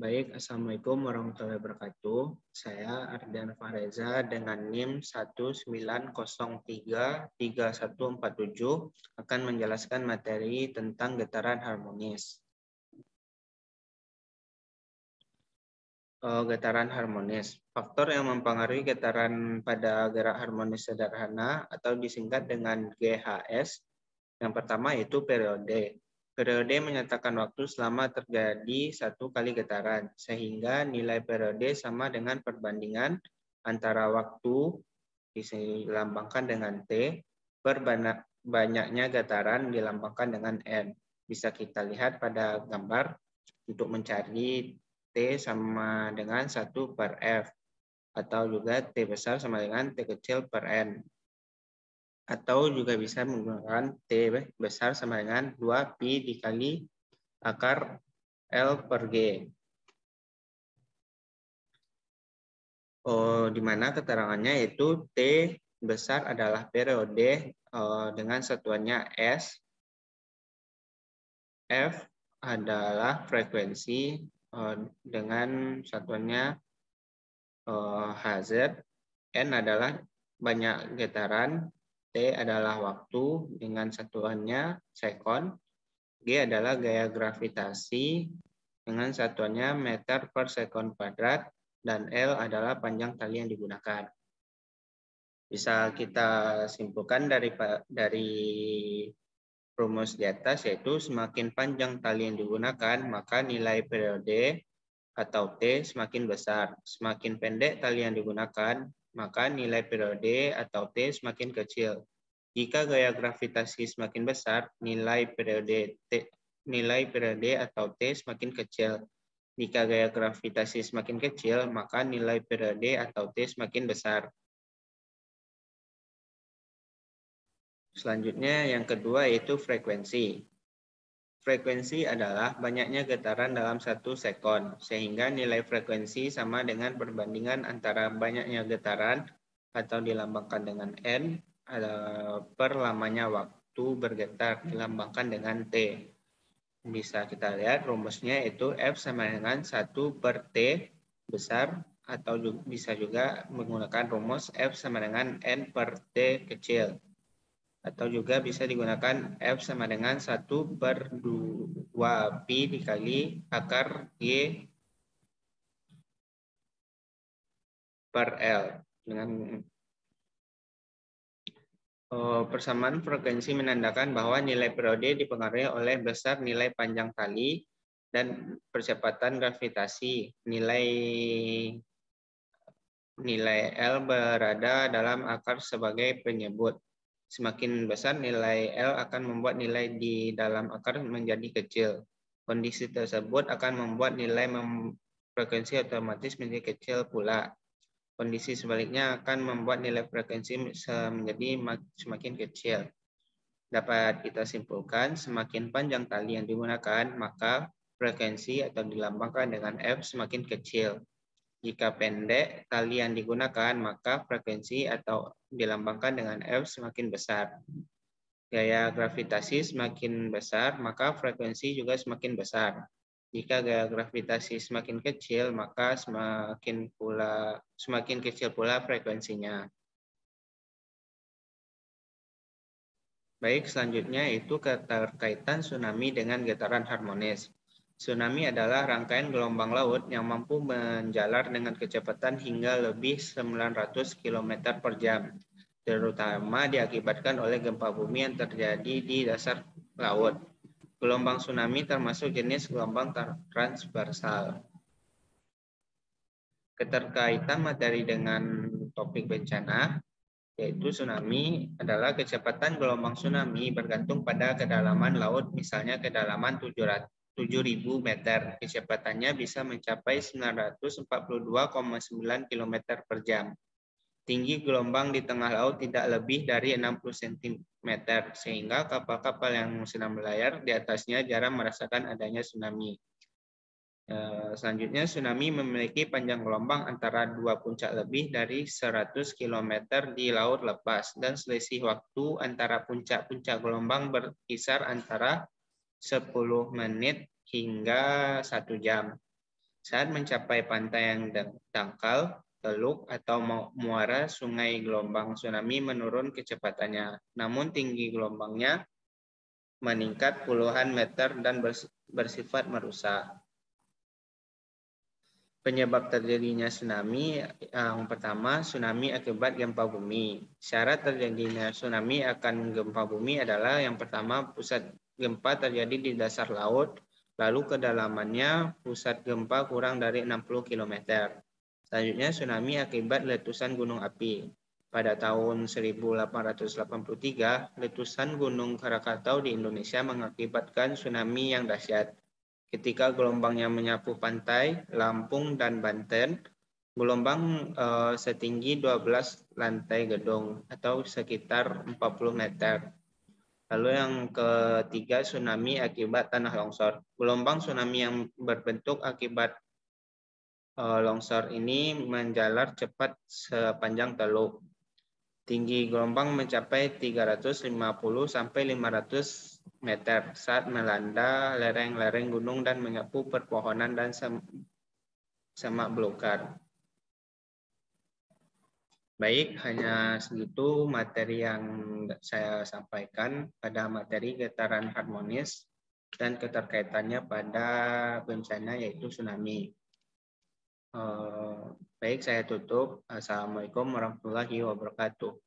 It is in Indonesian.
Baik, Assalamualaikum warahmatullahi wabarakatuh. Saya Ardian Fahreza dengan NIM 190333147 akan menjelaskan materi tentang getaran harmonis. Getaran harmonis. Faktor yang mempengaruhi getaran pada gerak harmonis sederhana atau disingkat dengan GHS. Yang pertama yaitu periode. Periode menyatakan waktu selama terjadi satu kali getaran, sehingga nilai periode sama dengan perbandingan antara waktu dilambangkan dengan T per banyaknya getaran dilambangkan dengan N. Bisa kita lihat pada gambar untuk mencari T sama dengan 1 per F, atau juga T besar sama dengan T kecil per N. Atau juga bisa menggunakan T besar sama dengan 2pi dikali akar L per G. Di mana keterangannya yaitu T besar adalah periode dengan satuannya S, F adalah frekuensi dengan satuannya Hz, N adalah banyak getaran, T adalah waktu dengan satuannya sekon, G adalah gaya gravitasi dengan satuannya meter per sekon kuadrat, dan L adalah panjang tali yang digunakan. Bisa kita simpulkan dari rumus di atas, yaitu semakin panjang tali yang digunakan, maka nilai periode atau T semakin besar. Semakin pendek tali yang digunakan, maka nilai periode atau T semakin kecil. Jika gaya gravitasi semakin besar, nilai periode atau T semakin kecil. Jika gaya gravitasi semakin kecil, maka nilai periode atau T semakin besar. Selanjutnya yang kedua yaitu frekuensi. Frekuensi adalah banyaknya getaran dalam 1 sekon, sehingga nilai frekuensi sama dengan perbandingan antara banyaknya getaran atau dilambangkan dengan N per lamanya waktu bergetar dilambangkan dengan T. Bisa kita lihat rumusnya yaitu F sama dengan 1 per T besar, atau bisa juga menggunakan rumus F sama dengan N per T kecil. Atau juga bisa digunakan F sama dengan 1 per 2pi dikali akar G per L. Dengan persamaan frekuensi menandakan bahwa nilai periode dipengaruhi oleh besar nilai panjang tali dan percepatan gravitasi. Nilai L berada dalam akar sebagai penyebut. Semakin besar nilai L akan membuat nilai di dalam akar menjadi kecil. Kondisi tersebut akan membuat nilai frekuensi otomatis menjadi kecil pula. Kondisi sebaliknya akan membuat nilai frekuensi menjadi semakin kecil. Dapat kita simpulkan, semakin panjang tali yang digunakan, maka frekuensi atau dilambangkan dengan F semakin kecil. Jika pendek tali yang digunakan, maka frekuensi atau dilambangkan dengan F semakin besar. Gaya gravitasi semakin besar, maka frekuensi juga semakin besar. Jika gaya gravitasi semakin kecil, maka semakin kecil pula frekuensinya. Baik, selanjutnya itu keterkaitan tsunami dengan getaran harmonis. Tsunami adalah rangkaian gelombang laut yang mampu menjalar dengan kecepatan hingga lebih 900 km per jam, terutama diakibatkan oleh gempa bumi yang terjadi di dasar laut. Gelombang tsunami termasuk jenis gelombang transversal. Keterkaitan materi dengan topik bencana, yaitu tsunami adalah kecepatan gelombang tsunami bergantung pada kedalaman laut, misalnya kedalaman 7.000 meter. Kecepatannya bisa mencapai 942,9 km per jam. Tinggi gelombang di tengah laut tidak lebih dari 60 cm, sehingga kapal-kapal yang sedang berlayar di atasnya jarang merasakan adanya tsunami. Selanjutnya, tsunami memiliki panjang gelombang antara 2 puncak lebih dari 100 km di laut lepas, dan selisih waktu antara puncak-puncak gelombang berkisar antara 10 menit hingga 1 jam. Saat mencapai pantai yang dangkal, teluk, atau muara sungai, gelombang tsunami menurun kecepatannya. Namun tinggi gelombangnya meningkat puluhan meter dan bersifat merusak. Penyebab terjadinya tsunami yang pertama, tsunami akibat gempa bumi. Syarat terjadinya tsunami akan gempa bumi adalah yang pertama, pusat gempa terjadi di dasar laut, lalu kedalamannya pusat gempa kurang dari 60 km. Selanjutnya, tsunami akibat letusan gunung api. Pada tahun 1883, letusan Gunung Krakatau di Indonesia mengakibatkan tsunami yang dahsyat. Ketika gelombangnya menyapu pantai Lampung dan Banten, gelombang setinggi 12 lantai gedung atau sekitar 40 meter. Lalu yang ketiga, tsunami akibat tanah longsor. Gelombang tsunami yang berbentuk akibat longsor ini menjalar cepat sepanjang teluk. Tinggi gelombang mencapai 350 sampai 500 meter saat melanda lereng-lereng gunung dan menyapu perpohonan dan semak belukar. Baik, hanya segitu materi yang saya sampaikan pada materi getaran harmonis dan keterkaitannya pada bencana yaitu tsunami. Baik, saya tutup. Assalamualaikum warahmatullahi wabarakatuh.